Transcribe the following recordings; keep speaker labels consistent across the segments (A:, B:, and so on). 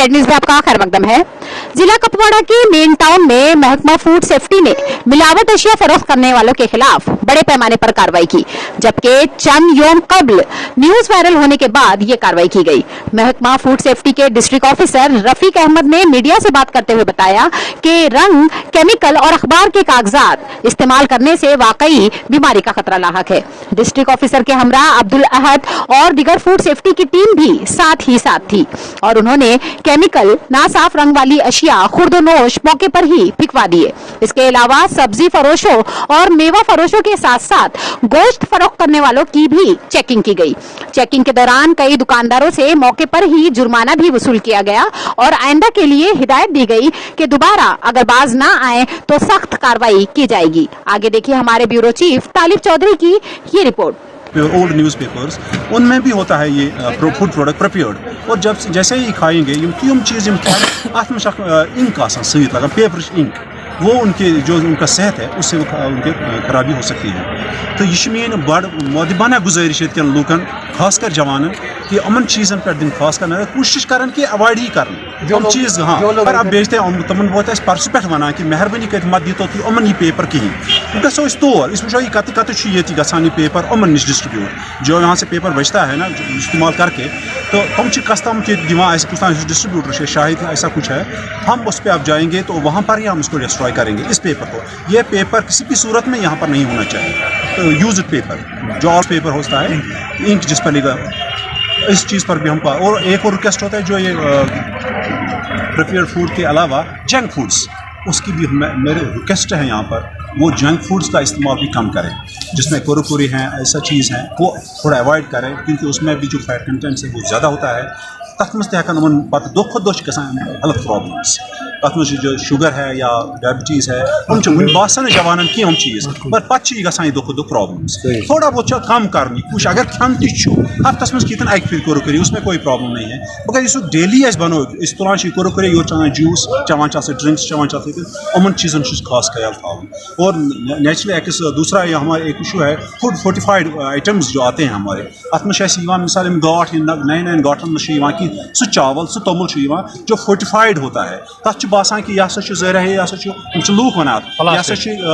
A: Z news में आपका खैर मकदम है। जिला कपवाड़ा के मेन टाउन में महकमा फूड सेफ्टी ने मिलावट अशिया फरोख्त करने वालों के खिलाफ बड़े पैमाने पर कार्रवाई की, जबकि चंद योम कबल न्यूज वायरल होने के बाद ये कार्रवाई की गई। महकमा फूड सेफ्टी के डिस्ट्रिक्ट ऑफिसर रफीक अहमद ने मीडिया से बात करते हुए बताया कि रंग, केमिकल और अखबार के कागजात इस्तेमाल करने से वाकई बीमारी का खतरा लाहक है। डिस्ट्रिक्ट ऑफिसर के हमरा अब्दुल अहद और दीगर फूड सेफ्टी की टीम भी साथ ही साथ थी और उन्होंने केमिकल, नासाफ रंग वाली अशिया खुर्दोनोश मौके पर ही फिकवा दिए। इसके अलावा सब्जी फरोशों और मेवा फरोशों के साथ साथ गोश्त फरोख्त करने वालों की भी चेकिंग की गई। चेकिंग के दौरान कई दुकानदारों से मौके पर ही जुर्माना भी वसूल किया गया और आइंदा के लिए हिदायत दी गई कि दोबारा अगर बाज ना आए तो सख्त कार्रवाई की जाएगी। आगे देखिए हमारे ब्यूरो चीफ तालिब चौधरी की ये रिपोर्ट।
B: ओल्ड न्यूज़पेपर्स उनमें भी होता है ये फूड प्रोडक्ट प्रिपेयर्ड और जब जैसे ही खाएंगे यम चीज़ अत में इंक आसान सहित लगा पेपर इंक वो उनके जो उनका सेहत है उससे उनके खराबी हो सकती है। तो यह मेन बड़ मोदिबाना गुजारिश ये लूकन खासकर जवान कि अमन चीज़न पर दिन खास कर कोशिश कर कि अवॉइड ही कर चीज़ हाँ पर अब बेचते तमन वो परसु पे वन कि मेहरबानी कर मत दी तो अमन यह पेपर कहें गो तौर इस वो कत ये पेपर अमन नश डिस्ट्रीब्यूट जो यहाँ से पेपर बचता है ना इस्तेमाल करके तो तुम कस्टम के दिमाग ऐसे कुछ डिस्ट्रीब्यूटर से शायद ऐसा कुछ है हम उस पर अब जाएंगे तो वहाँ पर ही हम उसको डिस्ट्रॉय करेंगे इस पेपर को। यह पेपर किसी भी सूरत में यहाँ पर नहीं होना चाहिए। तो यूज्ड पेपर जो और पेपर होता है इंक जिस पर लिखा इस चीज़ पर भी हम और एक और रिक्वेस्ट होता है जो ये प्रिपेयर्ड फूड के अलावा जंक फूड्स उसकी भी मेरे रिक्वेस्ट है यहाँ पर वो जंक फूड्स का इस्तेमाल भी कम करें जिसमें कुरकुरे हैं ऐसा चीज़ है वो थोड़ा अवॉइड करें क्योंकि उसमें भी जो फैट कंटेंट है वो ज़्यादा होता है। तथ मज तन पे दो खुद दो हेल्थ प्रॉब्लम्स तथ मज जो शुगर है या डायबिटीज़ है हम बासान जवान की हम चीज़ पर पे गई दो खुद दो प्रॉब्लम्स थोड़ा बहुत कम करनी कुछ अगर खान हफ्तस मज कतन अक फिर कुरकुरे उसमें कोई प्रॉब्लम नहीं है मगर इस डेली बनो इस तुलान कुरकुरे यो चलान जूस चवान ड्रिंक्स चवान उमन चीज़न खास ख्याल थवन और नेचुरली एक दूसरा ये हमारे एक इशू है फूड फोर्टिफाइड आइटम्स जो आते हैं हमारे अत में मिसाल गाठ नए नए गाठन में कि सह चावल सह तोमुल जो फोर्टिफाइड होता है तथ बासान कि यह ज़र है यह लूक वन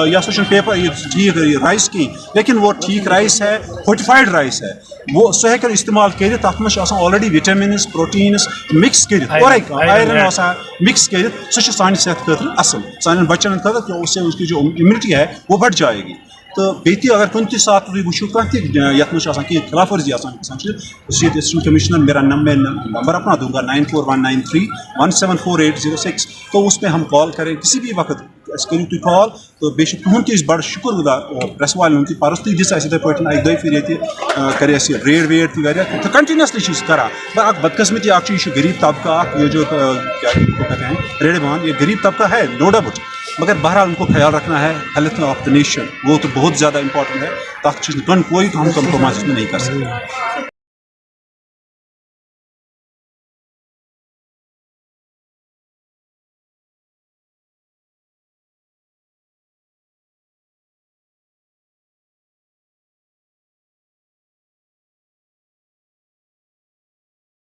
B: यह पेपर ठीक राइस की लेकिन वो ठीक राइस है फोर्टिफाइड राइस है वो सह हेकन इस्तेमाल कर तथ में ऑलरेडी विटामिन प्रोटीन्स मिक्स कर आयरन मिक्स कर सह सान सेहत खतर असल सान बच्चन खतर उससे उसकी जो इम्यूनिटी है वो बढ़ जाएगी। तो बेती अगर कुछ साथ वो कह खिलाफ वर्जी असिस्टेंट कमिश्नर मेरा नंबर अपना दूंगा 9419317480 तो उसमें हम कॉल करें किसी भी वक्त करूँ तुम कॉल तो बे तुंद बड़ शुक्र प्रेस वाले परस तुम दिस इथे पे अक दो फिर ये कर रेड वेड तो कंटिन्यूसली करान पर बदकस्मती गरीब तबका ये जो क्या कहते हैं रेडमान ये गरीब तबका है नो डाउट मगर बहरहाल उनको ख्याल रखना है हेल्थ ऑफ द नेशन वो तो बहुत ज़्यादा इंपॉर्टेंट है तक कोई हम कम्प्रोमाइज़ नहीं कर सकते।